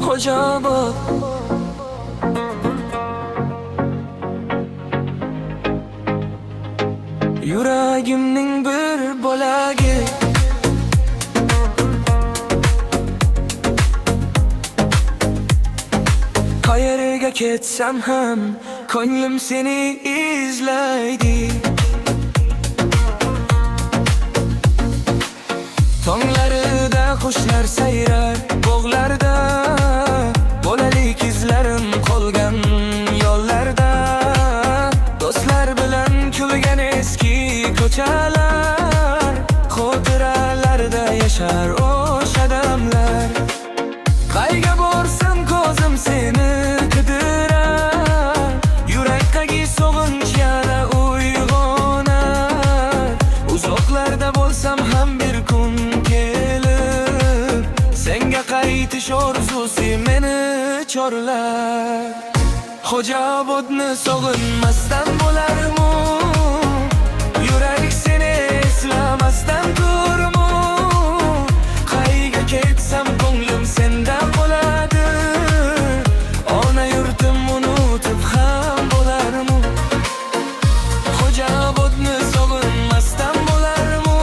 Hocaobod yuragimning bir bo'lagi, qayerga ketsam ham ko'nglim seni izlaydi. Tonglarida qushlar sayrar, bog'larda bolalik izlarim qolgan yo'llarda. Do'stlar bilan kulgan eski ko'chalar, xotiralarda yashar o'sha damlar. Qayga borsam ko'zim seni qidirar, yurakdagi sog'inch yana uyg'onar. Uzoqlarda bo'lsam ham bir kun kelib, senga qaytish orzusi meni chorlar. Hocaobodni sog'inmasdan bo'larmi? Yurak seni eslamasdan turmu? Qayga ketsam ko'nglim senda qoladi. Ona yurtim unutib ham bo'larmi? Hocaobodni sog'inmasdan bo'larmi?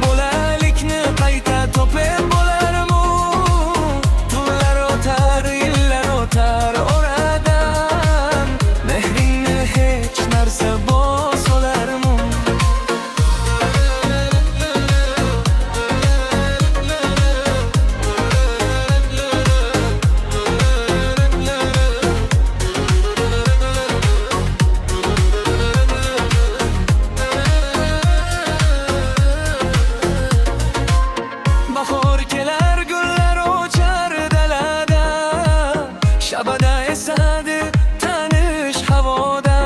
Bolalikni qayta topib bo'larmi? Tunlar o'tar, yillar o'tar oradan, mehringni hech narsa bos olarmi? Bahor kelar, gullar ochar dalada, shabada esadi tanish havoda.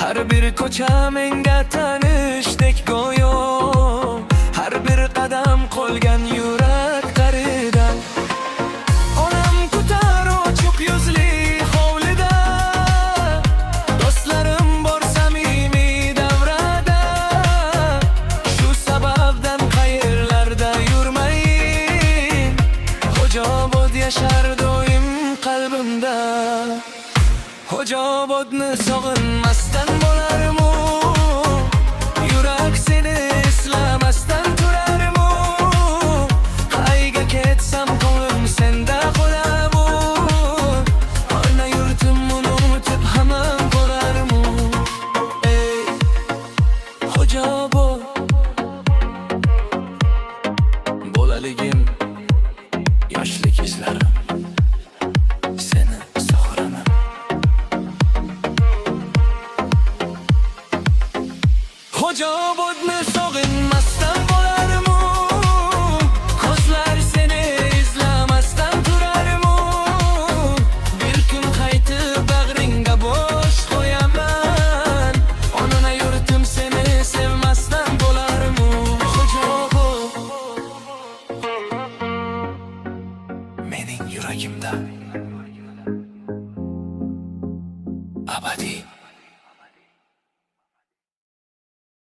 Har bir ko'cha menga tanishdek go'yo, har bir qadam qolgan yurak qaridan. Onam kutar ochiq yuzli hovlida, do'stlarim bor samimiy davrada. Shu sababdan qayerlarda yurmayin, Hocaobod yashar doim qalbimda. Hocaobodni sog'inmasdan bo'larmi? Yurak seni eslamasdan turarmi? Qayga ketsam ko'nglim senda qolarmi? Ona yurtim unutib hamon qolarmi? Ey Hocaobod, bolaligim, yoshlik izlarim, seni sog'iraman. Hoca